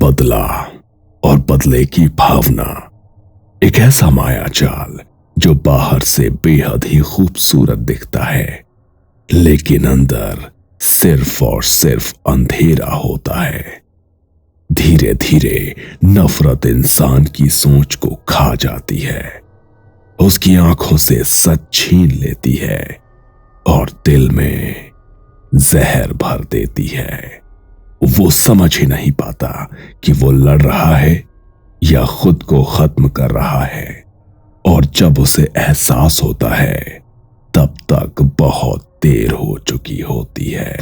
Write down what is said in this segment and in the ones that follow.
बदला और बदले की भावना एक ऐसा माया जाल जो बाहर से बेहद ही खूबसूरत दिखता है, लेकिन अंदर सिर्फ और सिर्फ अंधेरा होता है। धीरे धीरे नफरत इंसान की सोच को खा जाती है, उसकी आंखों से सच छीन लेती है और दिल में जहर भर देती है। वो समझ ही नहीं पाता कि वो लड़ रहा है या खुद को खत्म कर रहा है, और जब उसे एहसास होता है तब तक बहुत देर हो चुकी होती है।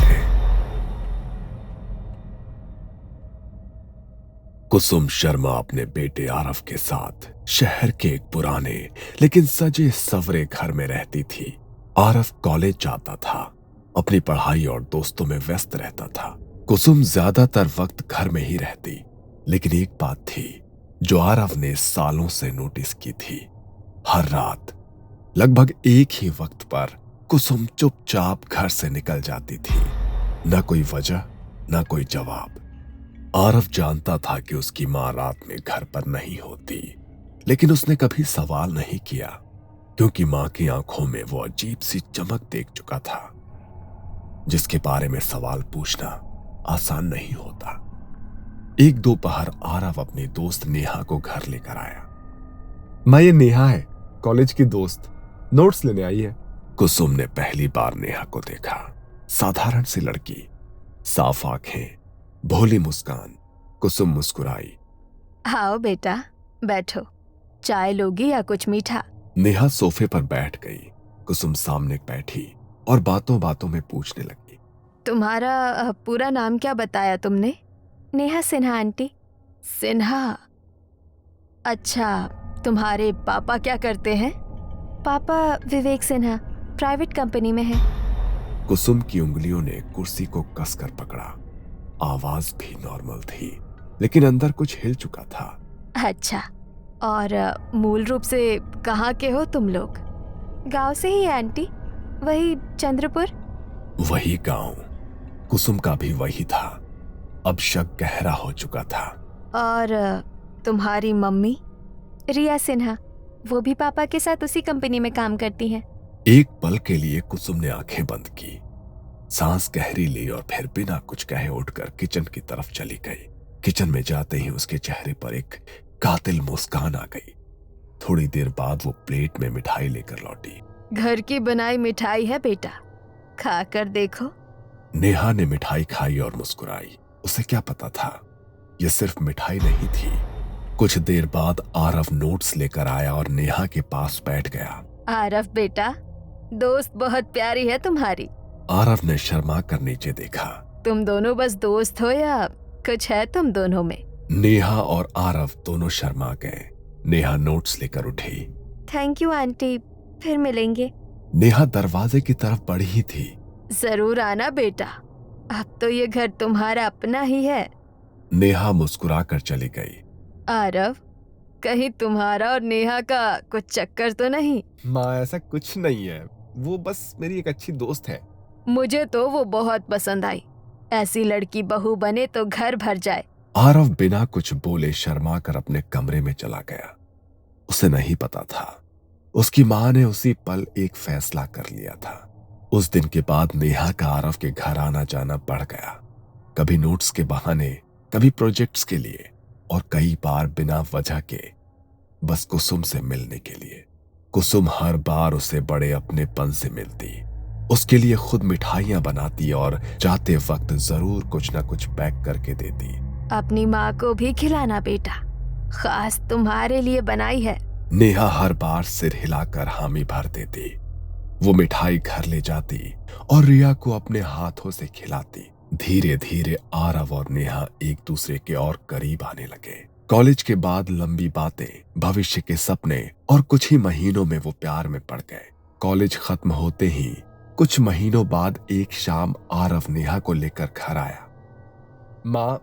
कुसुम शर्मा अपने बेटे आरव के साथ शहर के एक पुराने लेकिन सजे सवरे घर में रहती थी। आरव कॉलेज जाता था, अपनी पढ़ाई और दोस्तों में व्यस्त रहता था। कुसुम ज्यादातर वक्त घर में ही रहती, लेकिन एक बात थी जो आरव ने सालों से नोटिस की थी। हर रात लगभग एक ही वक्त पर कुसुम चुपचाप घर से निकल जाती थी। न कोई वजह, न कोई जवाब। आरव जानता था कि उसकी मां रात में घर पर नहीं होती, लेकिन उसने कभी सवाल नहीं किया, क्योंकि मां की आंखों में वो अजीब सी चमक देख चुका था, जिसके बारे में सवाल पूछना आसान नहीं होता। एक दोपहर आरव अपनी दोस्त नेहा को घर लेकर आया। मां, ये नेहा है, कॉलेज की दोस्त, नोट्स लेने आई है। कुसुम ने पहली बार नेहा को देखा। साधारण सी लड़की, साफ आंखें, भोली मुस्कान। कुसुम मुस्कुराई। आओ बेटा, बैठो। चाय लोगी या कुछ मीठा? नेहा सोफे पर बैठ गई। कुसुम सामने बैठी और बातों बातों में पूछने लगी। तुम्हारा पूरा नाम क्या बताया तुमने? नेहा सिन्हा आंटी। सिन्हा? अच्छा, तुम्हारे पापा क्या करते हैं? पापा विवेक सिन्हा प्राइवेट कंपनी में है। कुसुम की उंगलियों ने कुर्सी को कसकर पकड़ा। आवाज भी नॉर्मल थी, लेकिन अंदर कुछ हिल चुका था। अच्छा, और मूल रूप से कहाँ के हो तुम लोग? गांव से ही आंटी, वही चंद्रपुर। वही गांव। कुसुम का भी वही था। अब शक गहरा हो चुका था। और तुम्हारी मम्मी? रिया सिन्हा, वो भी पापा के साथ उसी कंपनी में काम करती हैं। एक पल के लिए कुसुम ने आंखें बंद की, सांस गहरी ली और फिर बिना कुछ कहे उठकर किचन की तरफ चली गई। किचन में जाते ही उसके चेहरे पर एक कातिल मुस्कान आ गई। थोड़ी देर बाद वो प्लेट में मिठाई लेकर लौटी। घर की बनाई मिठाई है बेटा, खाकर देखो। नेहा ने मिठाई खाई और मुस्कुराई। उसे क्या पता था, ये सिर्फ मिठाई नहीं थी। कुछ देर बाद आरव नोट्स लेकर आया और नेहा के पास बैठ गया। आरव बेटा, दोस्त बहुत प्यारी है तुम्हारी। आरव ने शर्मा कर नीचे देखा। तुम दोनों बस दोस्त हो या कुछ है तुम दोनों में? नेहा और आरव दोनों शर्मा गए। नेहा नोट्स लेकर उठी। थैंक यू आंटी, फिर मिलेंगे। नेहा दरवाजे की तरफ बढ़ी ही थी। जरूर आना बेटा, अब तो ये घर तुम्हारा अपना ही है। नेहा मुस्कुरा कर चली गई। आरव, कहीं तुम्हारा और नेहा का कुछ चक्कर तो नहीं? माँ, ऐसा कुछ नहीं है, वो बस मेरी एक अच्छी दोस्त है। मुझे तो वो बहुत पसंद आई। ऐसी लड़की बहू बने तो घर भर जाए। आरव बिना कुछ बोले शर्मा कर अपने कमरे में चला गया। उसे नहीं पता था, उसकी मां ने उसी पल एक फैसला कर लिया था। उस दिन के बाद नेहा का आरव के घर आना जाना बढ़ गया। कभी नोट्स के बहाने, कभी प्रोजेक्ट्स के लिए, और कई बार बिना वजह के, बस कुसुम से मिलने के लिए। कुसुम हर बार उसे बड़े अपनेपन से मिलती, उसके लिए खुद मिठाइयां बनाती और जाते वक्त जरूर कुछ न कुछ पैक करके देती। अपनी माँ को भी खिलाना बेटा, खास तुम्हारे लिए बनाई है। नेहा हर बार सिर हिलाकर हामी भर देती। वो मिठाई घर ले जाती और रिया को अपने हाथों से खिलाती। धीरे धीरे आरव और नेहा एक दूसरे के और करीब आने लगे। कॉलेज के बाद लंबी बातें, भविष्य के सपने, और कुछ ही महीनों में वो प्यार में पड़ गए। कॉलेज खत्म होते ही कुछ महीनों बाद एक शाम आरव नेहा को लेकर घर आया। माँ,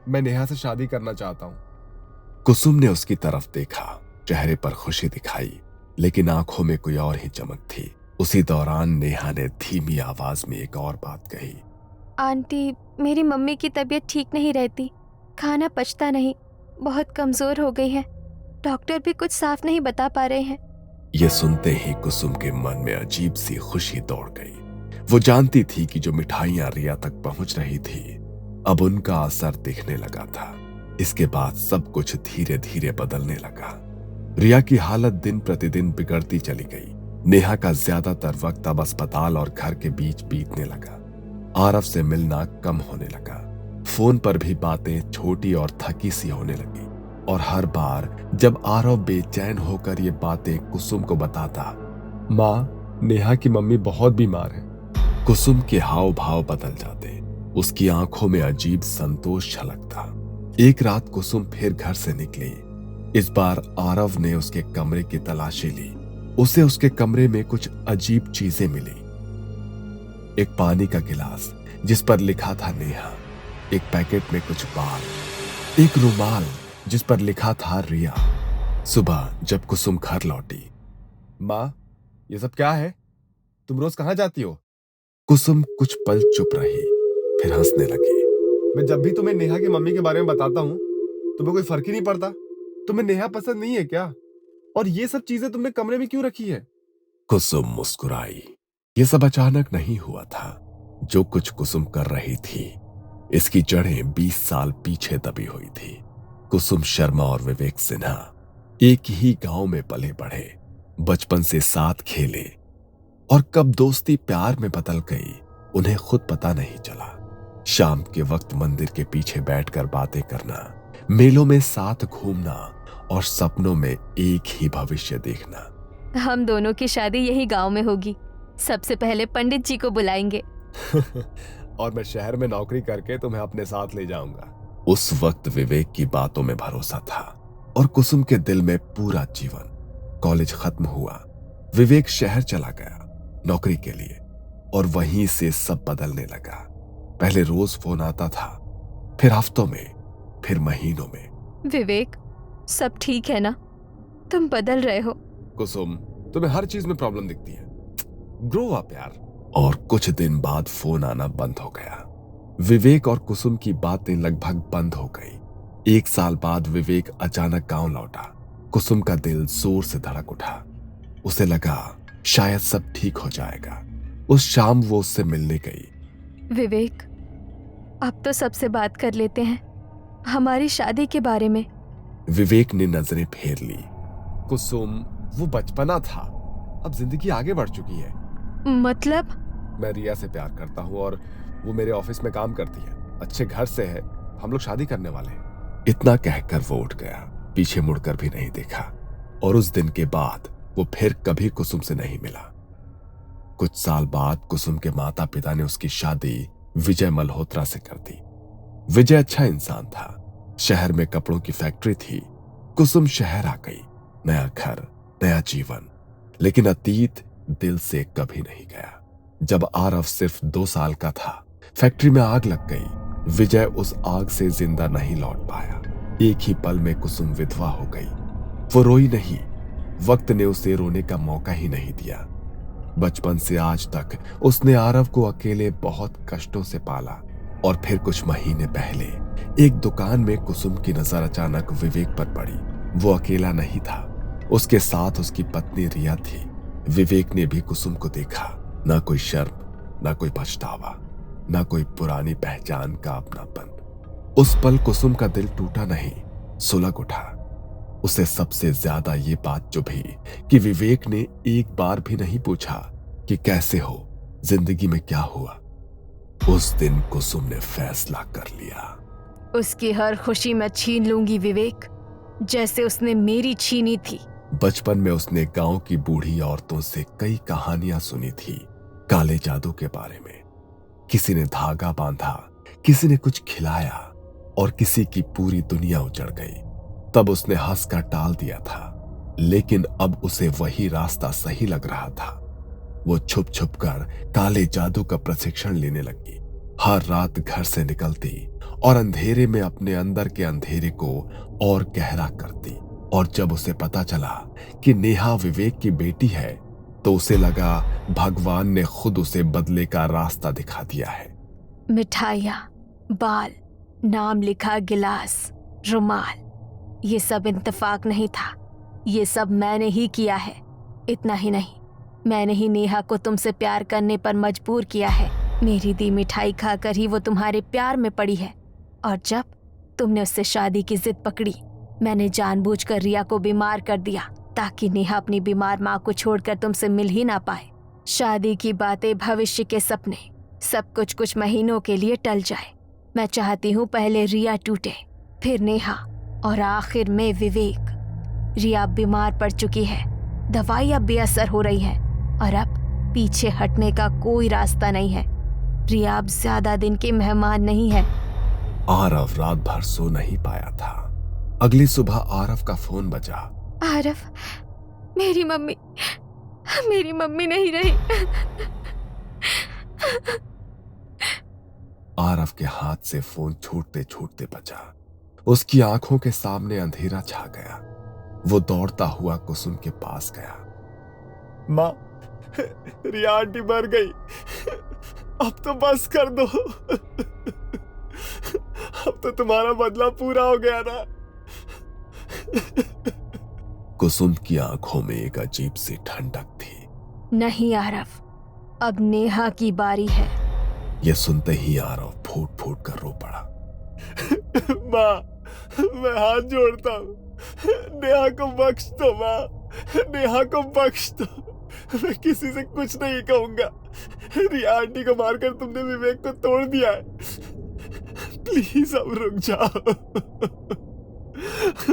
मैं नेहा से शादी करना चाहता हूँ। कुसुम ने उसकी तरफ देखा, चेहरे पर खुशी दिखाई, लेकिन आंखों में कोई और ही चमक थी। उसी दौरान नेहा ने धीमी आवाज में एक और बात कही। आंटी, मेरी मम्मी की तबीयत ठीक नहीं रहती, खाना पचता नहीं, बहुत कमजोर हो गई है। डॉक्टर भी कुछ साफ नहीं बता पा रहे हैं। ये सुनते ही कुसुम के मन में अजीब सी खुशी दौड़ गई। वो जानती थी कि जो मिठाइयां रिया तक पहुंच रही थी अब उनका असर दिखने लगा था। इसके बाद सब कुछ धीरे धीरे बदलने लगा। रिया की हालत दिन प्रतिदिन बिगड़ती चली गई। नेहा का ज्यादातर वक्त अब अस्पताल और घर के बीच बीतने लगा। आरव से मिलना कम होने लगा। फोन पर भी बातें छोटी और थकी सी होने लगी और हर बार जब आरव बेचैन होकर ये बातें कुसुम को बताता, माँ, नेहा की मम्मी बहुत बीमार है। कुसुम के हाव भाव बदल जाते। उसकी आंखों में अजीब संतोष छलकता। एक रात कुसुम फिर घर से निकली। इस बार आरव ने उसके कमरे की तलाशी ली। उसे उसके कमरे में कुछ अजीब चीजें मिली। एक पानी का गिलास जिस पर लिखा था नेहा, एक पैकेट में कुछ बाल, एक रुमाल जिस पर लिखा था रिया। सुबह जब कुसुम घर लौटी, माँ, ये सब क्या है? तुम रोज कहाँ जाती हो? कुसुम कुछ पल चुप रही, फिर हंसने लगी। मैं जब भी तुम्हें नेहा की मम्मी के बारे में बताता हूँ तुम्हें कोई फर्क ही नहीं पड़ता। तुम्हें नेहा पसंद नहीं है क्या? और ये सब चीजें तुमने कमरे में क्यों रखी है? कुसुम मुस्कुराई। ये सब अचानक नहीं हुआ था। जो कुछ कुसुम कर रही थी इसकी जड़ें 20 साल पीछे दबी हुई थी। कुसुम शर्मा और विवेक सिन्हा एक ही गांव में पले बढ़े, बचपन से साथ खेले और कब दोस्ती प्यार में बदल गई उन्हें खुद पता नहीं चला। शाम के वक्त मंदिर के पीछे बैठकर बातें करना, मेलों में साथ घूमना और सपनों में एक ही भविष्य देखना। हम दोनों की शादी यही गांव में होगी। सबसे पहले पंडित जी को बुलाएंगे। और मैं शहर में नौकरी करके तुम्हें अपने साथ ले जाऊंगा। उस वक्त विवेक की बातों में भरोसा था और कुसुम के दिल में पूरा जीवन। कॉलेज खत्म हुआ, विवेक शहर चला गया नौकरी के लिए और वहीं से सब बदलने लगा। पहले रोज फोन आता था, फिर हफ्तों में, फिर महीनों में। विवेक, सब ठीक है ना? तुम बदल रहे हो। कुसुम, तुम्हें हर चीज में प्रॉब्लम दिखती है। ग्रो अप यार। और कुछ दिन बाद फोन आना बंद हो गया। विवेक और कुसुम की बातें लगभग बंद हो गई। 1 साल बाद विवेक अचानक गांव लौटा। कुसुम का दिल जोर से धड़क उठा। उसे लगा शायद सब ठीक हो जाएगा। उस शाम वो उससे मिलने गई। विवेक, अब तो सबसे बात कर लेते हैं, हमारी शादी के बारे में। विवेक ने नजरें फेर ली। कुसुम, वो बचपना था, अब जिंदगी आगे बढ़ चुकी है। मतलब? मैं रिया से प्यार करता हूँ और वो मेरे ऑफिस में काम करती है, अच्छे घर से है, हम लोग शादी करने वाले हैं। इतना कहकर वो उठ गया, पीछे मुड़कर भी नहीं देखा और उस दिन के बाद वो फिर कभी कुसुम से नहीं मिला। कुछ साल बाद कुसुम के माता पिता ने उसकी शादी विजय मल्होत्रा से कर दी। विजय अच्छा इंसान था, शहर में कपड़ों की फैक्ट्री थी। कुसुम शहर आ गई, नया घर, नया जीवन, लेकिन अतीत दिल से कभी नहीं गया। जब आरव सिर्फ 2 साल का था, फैक्ट्री में आग लग गई। विजय उस आग से जिंदा नहीं लौट पाया। एक ही पल में कुसुम विधवा हो गई। वो रोई नहीं, वक्त ने उसे रोने का मौका ही नहीं दिया। बचपन से आज तक उसने आरव को अकेले बहुत कष्टों से पाला और फिर कुछ महीने पहले एक दुकान में कुसुम की नजर अचानक विवेक पर पड़ी। वो अकेला नहीं था, उसके साथ उसकी पत्नी रिया थी। विवेक ने भी कुसुम को देखा, ना कोई शर्म, ना कोई पछतावा, ना कोई पुरानी पहचान का अपनापन। उस पल कुसुम का दिल टूटा नहीं, सुलग उठा। उसे सबसे ज्यादा ये बात चुभी कि विवेक ने एक बार भी नहीं पूछा कि कैसे हो, जिंदगी में क्या हुआ। उस दिन कुसुम ने फैसला कर लिया, उसकी हर खुशी मैं छीन लूंगी विवेक, जैसे उसने मेरी छीनी थी। बचपन में उसने गांव की बूढ़ी औरतों से कई कहानियां सुनी थी काले जादू के बारे में। किसी ने धागा बांधा, किसी ने कुछ खिलाया और किसी की पूरी दुनिया उजड़ गई। तब उसने हंसकर टाल दिया था, लेकिन अब उसे वही रास्ता सही लग रहा था। वो छुप छुप कर काले जादू का प्रशिक्षण लेने लगी। हर रात घर से निकलती और अंधेरे में अपने अंदर के अंधेरे को और गहरा करती। और जब उसे पता चला कि नेहा विवेक की बेटी है, तो उसे लगा भगवान ने खुद उसे बदले का रास्ता दिखा दिया है। मिठाइयाँ, बाल, नाम लिखा गिलास, रुमाल, ये सब इत्तेफाक नहीं था, ये सब मैंने ही किया है। इतना ही नहीं, मैंने ही नेहा को तुमसे प्यार करने पर मजबूर किया है। मेरी दी मिठाई खाकर ही वो तुम्हारे प्यार में पड़ी है। और जब तुमने उससे शादी की जिद पकड़ी, मैंने जानबूझकर रिया को बीमार कर दिया ताकि नेहा अपनी बीमार माँ को छोड़कर तुमसे मिल ही ना पाए। शादी की बातें, भविष्य के सपने, सब कुछ महीनों के लिए टल जाए। मैं चाहती हूँ पहले रिया टूटे, फिर नेहा और आखिर में विवेक। रिया बीमार पड़ चुकी है, दवाई अब बेअसर हो रही है और अब पीछे हटने का कोई रास्ता नहीं है। रिया अब ज्यादा दिन की मेहमान नहीं है। आरव रात भर सो नहीं पाया था। अगली सुबह आरव का फोन बजा। आरव, मेरी मम्मी नहीं रही। आरव के हाथ से फोन छूटते छूटते बजा। उसकी आंखों के सामने अंधेरा छा गया। वो दौड़ता हुआ कुसुम के पास गया। माँ, रिया आंटी मर गई। अब तो बस कर दो। अब तो तुम्हारा बदला पूरा हो गया ना। कुसुम की आंखों में एक अजीब सी ठंडक थी। नहीं आरव, अब नेहा की बारी है। यह सुनते ही आरव फूट फूट कर रो पड़ा। माँ, मैं हाथ जोड़ता हूँ, नेहा को बख्श दो। माँ, नेहा को बख्श दो। मैं किसी से कुछ नहीं कहूंगा। रिया आंटी को मारकर तुमने विवेक को तोड़ दिया है। प्लीज अब रुक जाओ।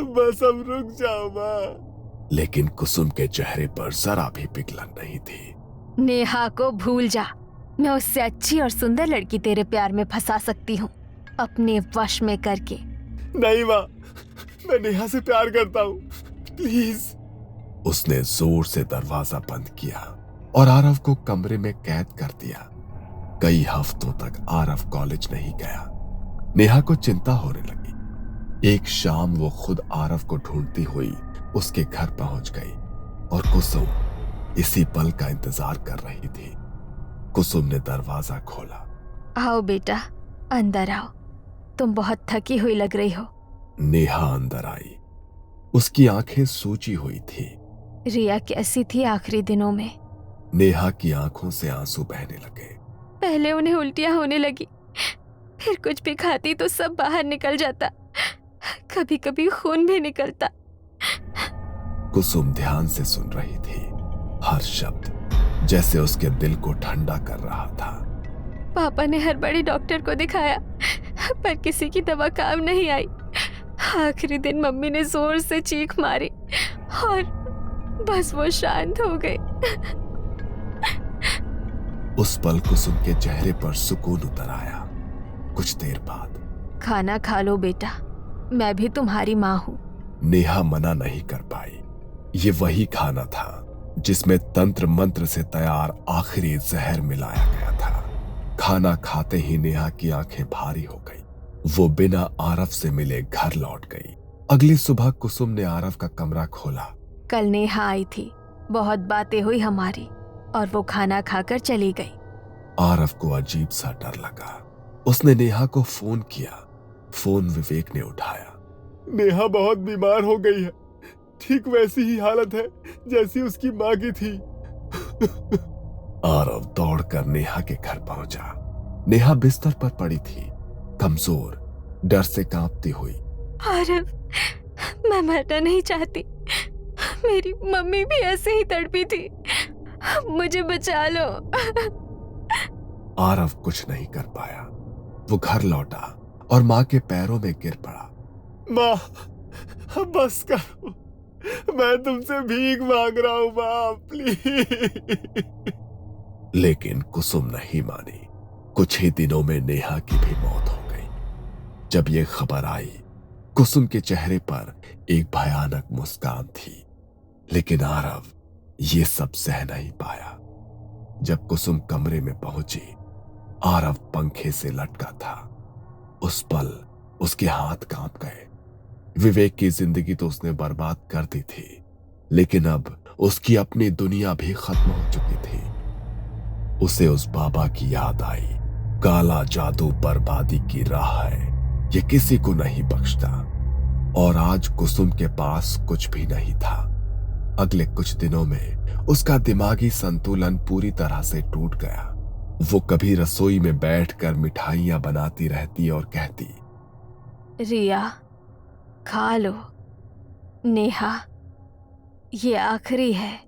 बस अब रुक जाओ माँ। लेकिन कुसुम के चेहरे पर जरा भी पिघलन नहीं थी। नेहा को भूल जा। मैं उससे अच्छी और सुंदर लड़की तेरे प्यार में फंसा सकती हूँ, अपने वश में करके। नहीं माँ, मैं नेहा से प्यार करता हूँ, प्लीज। उसने जोर से दरवाजा बंद किया और आरव को कमरे में कैद कर दिया। कई हफ्तों तक आरव कॉलेज नहीं गया। नेहा को चिंता होने लगी। एक शाम वो खुद आरव को ढूंढती हुई उसके घर पहुंच गई और कुसुम इसी पल का इंतजार कर रही थी। कुसुम ने दरवाजा खोला। आओ बेटा, अंदर आओ, तुम बहुत थकी हुई लग रही हो। नेहा अंदर आई। उसकी आंखें सूजी हुई थी। रिया कैसी थी आखिरी दिनों में? नेहा की आंखों से आंसू बहने लगे। पहले उन्हें उल्टियां होने लगी, फिर कुछ भी खाती तो सब बाहर निकल जाता, कभी कभी खून भी निकलता। कुसुम ध्यान से सुन रही थी। हर शब्द जैसे उसके दिल को ठंडा कर रहा था। पापा ने हर बड़े डॉक्टर को दिखाया, पर किसी की दवा काम नहीं आई। आखिरी दिन मम्मी ने जोर से चीख मारी और बस वो शांत हो गई। उस पल कुसुम के चेहरे पर सुकून उतर आया। कुछ देर बाद, खाना खा लो बेटा, मैं भी तुम्हारी माँ हूँ। नेहा मना नहीं कर पाई। ये वही खाना था जिसमें तंत्र मंत्र से तैयार आखिरी जहर मिलाया गया था। खाना खाते ही नेहा की आंखें भारी हो गई। वो बिना आरव से मिले घर लौट गई। अगली सुबह कुसुम ने आरव का कमरा खोला। कल नेहा आई थी, बहुत बातें हुई हमारी और वो खाना खाकर चली गई। आरव को अजीब सा डर लगा। उसने नेहा को फोन किया। फोन विवेक ने उठाया। नेहा बहुत बीमार हो गई है, ठीक वैसी ही हालत है जैसी उसकी माँ की थी। आरव दौड़कर नेहा के घर पहुंचा। नेहा बिस्तर पर पड़ी थी, कमजोर, डर से कांपती हुई। आरव, मैं मरना नहीं चाहती, मेरी मम्मी भी ऐसे ही तड़पी थी, मुझे बचा लो। आरव कुछ नहीं कर पाया। वो घर लौटा और माँ के पैरों में गिर पड़ा। माँ, बस करो, मैं तुमसे भीख मांग रहा हूँ माँ, प्लीज। लेकिन कुसुम नहीं मानी। कुछ ही दिनों में नेहा की भी मौत हो गई। जब ये खबर आई, कुसुम के चेहरे पर एक भयानक मुस्कान थी। लेकिन आरव ये सब सह नहीं पाया। जब कुसुम कमरे में पहुंची, आरव पंखे से लटका था। उस पल उसके हाथ कांप गए। विवेक की जिंदगी तो उसने बर्बाद कर दी थी, लेकिन अब उसकी अपनी दुनिया भी खत्म हो चुकी थी। उसे उस बाबा की याद आई। काला जादू बर्बादी की राह है, ये किसी को नहीं बख्शता। और आज कुसुम के पास कुछ भी नहीं था। अगले कुछ दिनों में उसका दिमागी संतुलन पूरी तरह से टूट गया। वो कभी रसोई में बैठकर मिठाइयां बनाती रहती और कहती, रिया, खा लो। नेहा, ये आखिरी है।